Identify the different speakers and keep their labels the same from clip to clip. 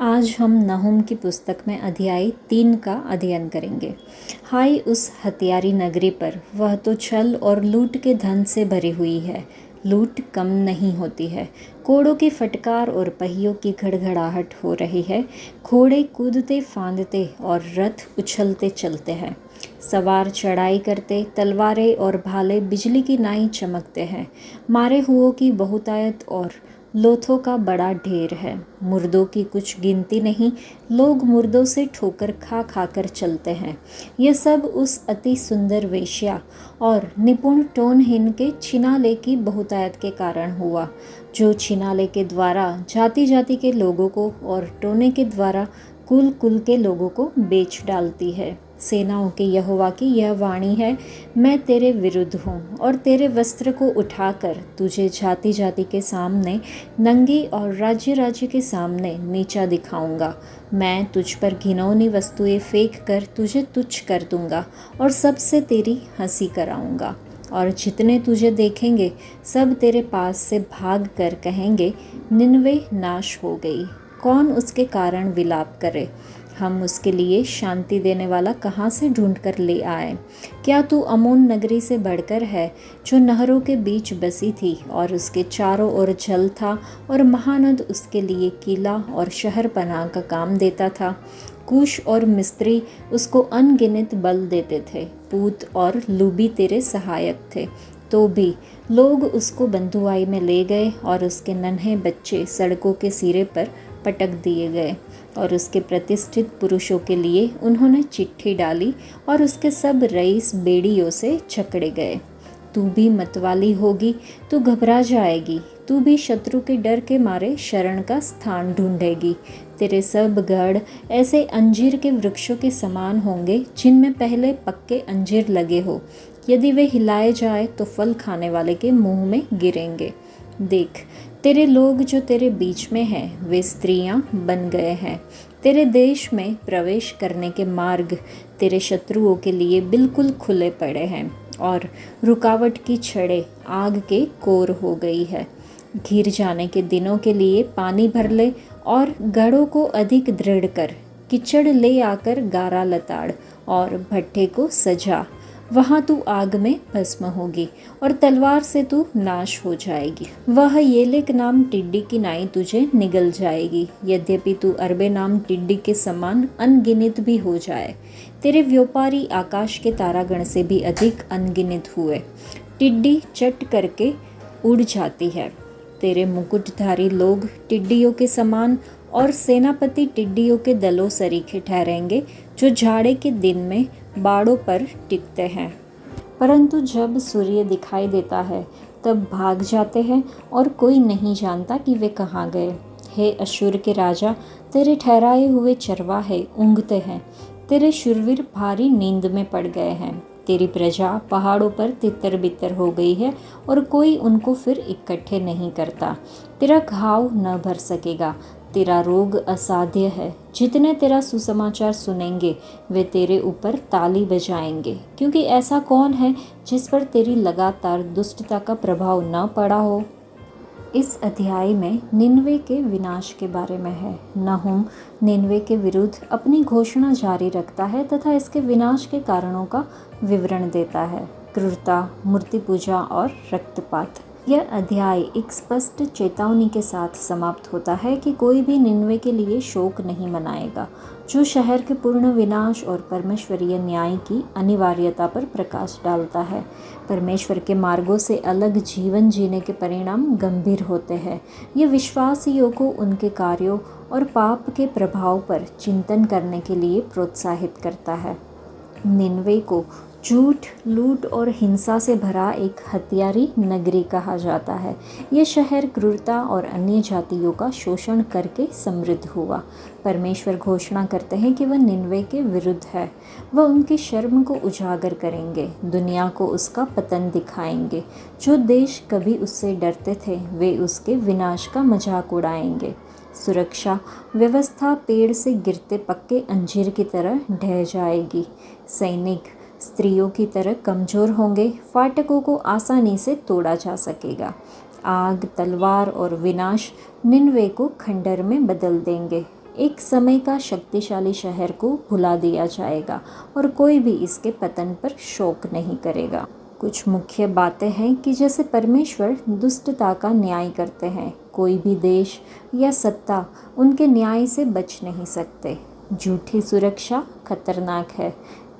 Speaker 1: आज हम नहुम की पुस्तक में अध्याय 3 का अध्ययन करेंगे। हाय उस हत्यारी नगरी पर, वह तो छल और लूट के धन से भरी हुई है। लूट कम नहीं होती है। कोड़ों की फटकार और पहियों की घड़घड़ाहट हो रही है। घोड़े कूदते फांदते और रथ उछलते चलते हैं। सवार चढ़ाई करते, तलवारें और भाले बिजली की नाई चमकते हैं। मारे हुओं की बहुतायत और लोथों का बड़ा ढेर है। मुर्दों की कुछ गिनती नहीं, लोग मुर्दों से ठोकर खा खा कर चलते हैं। यह सब उस अति सुंदर वेश्या और निपुण टोनहीन के छिनाले की बहुतायत के कारण हुआ, जो छिनाले के द्वारा जाति जाति के लोगों को और टोने के द्वारा कुल कुल के लोगों को बेच डालती है। सेनाओं के यहोवा की यह वाणी है, मैं तेरे विरुद्ध हूँ और तेरे वस्त्र को उठाकर तुझे जाति जाति के सामने नंगी और राज्य राज्य के सामने नीचा दिखाऊंगा। मैं तुझ पर घिनौनी वस्तुएं फेंक कर तुझे तुच्छ कर दूंगा और सबसे तेरी हंसी कराऊंगा। और जितने तुझे देखेंगे सब तेरे पास से भाग कर कहेंगे, निनवे नाश हो गई। कौन उसके कारण विलाप करे? हम उसके लिए शांति देने वाला कहाँ से ढूंढ कर ले आए? क्या तू अमोन नगरी से बढ़कर है, जो नहरों के बीच बसी थी और उसके चारों ओर जल था और महानद उसके लिए किला और शहर पनाह का काम देता था। कूश और मिस्त्री उसको अनगिनत बल देते थे। पूत और लूबी तेरे सहायक थे, तो भी लोग उसको बंधुआई में ले गए और उसके नन्हे बच्चे सड़कों के सिरे पर पटक दिए गए। और उसके प्रतिष्ठित पुरुषों के लिए उन्होंने चिट्ठी डाली और उसके सब रईस बेड़ियों से जकड़े गए। तू भी मतवाली होगी, तू घबरा जाएगी, तू भी शत्रु के डर के मारे शरण का स्थान ढूंढेगी। तेरे सब गढ़ ऐसे अंजीर के वृक्षों के समान होंगे, जिनमें पहले पक्के अंजीर लगे हो। यदि वे हिलाए जाए तो फल खाने वाले के मुंह में गिरेंगे। देख, तेरे लोग जो तेरे बीच में हैं, वे स्त्रियां बन गए हैं। तेरे देश में प्रवेश करने के मार्ग तेरे शत्रुओं के लिए बिल्कुल खुले पड़े हैं और रुकावट की छड़ें आग के कोर हो गई है। घिर जाने के दिनों के लिए पानी भर ले और गढ़ों को अधिक दृढ़ कर। कीचड़ ले आकर गारा लताड़ और भट्ठे को सजा। वहाँ तू आग में भस्म होगी और तलवार से तू नाश हो जाएगी। वह येलेक नाम टिड्डी की नाई तुझे निगल जाएगी, यद्यपि तू अरबे नाम टिड्डी के समान अनगिनत भी हो जाए। तेरे व्यापारी आकाश के तारागण से भी अधिक अनगिनत हुए। टिड्डी चट करके उड़ जाती है। तेरे मुकुटधारी लोग टिड्डियों के समान और सेनापति टिड्डियों के दलों सरीखे ठहरेंगे, जो जाड़े के दिन में बाड़ों पर टिकते हैं, परंतु जब सूर्य दिखाई देता है तब भाग जाते हैं और कोई नहीं जानता कि वे कहाँ गए। हे अश्शूर के राजा, तेरे ठहराए हुए चरवाहे ऊँघते हैं। तेरे शूरवीर भारी नींद में पड़ गए हैं। तेरी प्रजा पहाड़ों पर तितर बितर हो गई है और कोई उनको फिर इकट्ठे नहीं करता। तेरा घाव न भर सकेगा, तेरा रोग असाध्य है। जितने तेरा सुसमाचार सुनेंगे वे तेरे ऊपर ताली बजाएंगे, क्योंकि ऐसा कौन है जिस पर तेरी लगातार दुष्टता का प्रभाव न पड़ा हो। इस अध्याय में निनवे के विनाश के बारे में है। नहुम निनवे के विरुद्ध अपनी घोषणा जारी रखता है तथा इसके विनाश के कारणों का विवरण देता है। क्रूरता, मूर्ति पूजा और रक्तपात। यह अध्याय एक स्पष्ट चेतावनी के साथ समाप्त होता है कि कोई भी निनवे के लिए शोक नहीं मनाएगा, जो शहर के पूर्ण विनाश और परमेश्वरीय न्याय की अनिवार्यता पर प्रकाश डालता है। परमेश्वर के मार्गों से अलग जीवन जीने के परिणाम गंभीर होते हैं। ये विश्वासियों को उनके कार्यों और पाप के प्रभाव पर चिंतन करने के लिए प्रोत्साहित करता है। निनवे को झूठ, लूट और हिंसा से भरा एक हत्यारी नगरी कहा जाता है। यह शहर क्रूरता और अन्य जातियों का शोषण करके समृद्ध हुआ। परमेश्वर घोषणा करते हैं कि वह निनवे के विरुद्ध है। वह उनकी शर्म को उजागर करेंगे, दुनिया को उसका पतन दिखाएंगे। जो देश कभी उससे डरते थे वे उसके विनाश का मजाक उड़ाएंगे। सुरक्षा व्यवस्था पेड़ से गिरते पक्के अंजीर की तरह ढह जाएगी। सैनिक स्त्रियों की तरह कमज़ोर होंगे। फाटकों को आसानी से तोड़ा जा सकेगा। आग, तलवार और विनाश निनवे को खंडर में बदल देंगे। एक समय का शक्तिशाली शहर को भुला दिया जाएगा और कोई भी इसके पतन पर शोक नहीं करेगा। कुछ मुख्य बातें हैं कि जैसे परमेश्वर दुष्टता का न्याय करते हैं, कोई भी देश या सत्ता उनके न्याय से बच नहीं सकते। झूठी सुरक्षा खतरनाक है।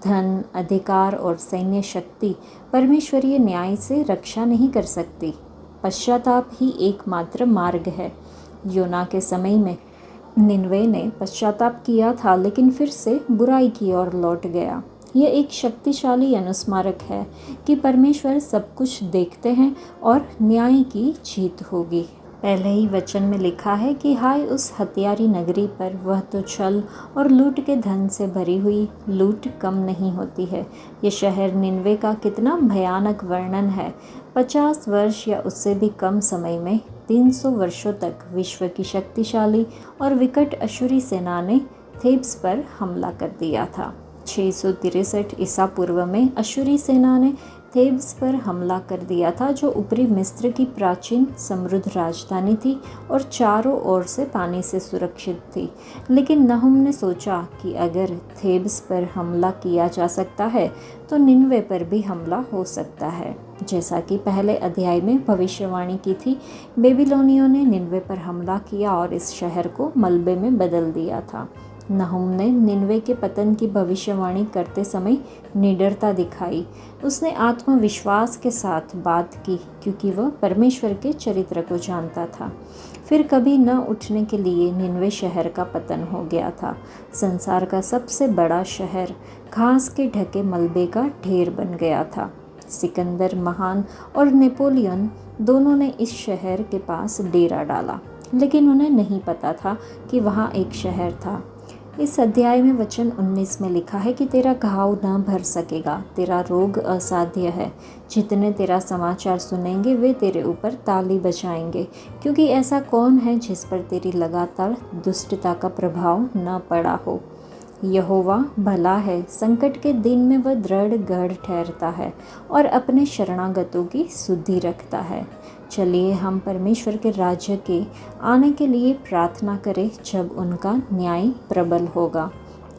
Speaker 1: धन, अधिकार और सैन्य शक्ति परमेश्वरीय न्याय से रक्षा नहीं कर सकती। पश्चाताप ही एकमात्र मार्ग है। योना के समय में निनवे ने पश्चाताप किया था, लेकिन फिर से बुराई की ओर लौट गया। यह एक शक्तिशाली अनुस्मारक है कि परमेश्वर सब कुछ देखते हैं और न्याय की जीत होगी। पहले ही वचन में लिखा है कि हाय उस हत्यारी नगरी पर, वह तो छल और लूट के धन से भरी हुई, लूट कम नहीं होती है। ये शहर निनवे का कितना भयानक वर्णन है। 50 वर्ष या उससे भी कम समय में 300 वर्षों तक विश्व की शक्तिशाली और विकट अशूरी सेना ने थेब्स पर हमला कर दिया था। 663 ईसा पूर्व में अशूरी सेना ने थेब्स पर हमला कर दिया था, जो ऊपरी मिस्र की प्राचीन समृद्ध राजधानी थी और चारों ओर से पानी से सुरक्षित थी। लेकिन नहुम ने सोचा कि अगर थेब्स पर हमला किया जा सकता है तो निनवे पर भी हमला हो सकता है। जैसा कि पहले अध्याय में भविष्यवाणी की थी, बेबीलोनियों ने निनवे पर हमला किया और इस शहर को मलबे में बदल दिया था। नहुम ने निनवे के पतन की भविष्यवाणी करते समय निडरता दिखाई। उसने आत्मविश्वास के साथ बात की क्योंकि वह परमेश्वर के चरित्र को जानता था। फिर कभी न उठने के लिए निनवे शहर का पतन हो गया था। संसार का सबसे बड़ा शहर घास के ढके मलबे का ढेर बन गया था। सिकंदर महान और नेपोलियन दोनों ने इस शहर के पास डेरा डाला, लेकिन उन्हें नहीं पता था कि वहाँ एक शहर था। इस अध्याय में वचन 19 में लिखा है कि तेरा घाव न भर सकेगा, तेरा रोग असाध्य है। जितने तेरा समाचार सुनेंगे वे तेरे ऊपर ताली बजाएंगे, क्योंकि ऐसा कौन है जिस पर तेरी लगातार दुष्टता का प्रभाव न पड़ा हो। यहोवा भला है, संकट के दिन में वह दृढ़ गढ़ ठहरता है और अपने शरणागतों की सुधि रखता है। चलिए हम परमेश्वर के राज्य के आने के लिए प्रार्थना करें जब उनका न्याय प्रबल होगा।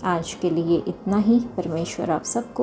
Speaker 1: आज के लिए इतना ही। परमेश्वर आप सबको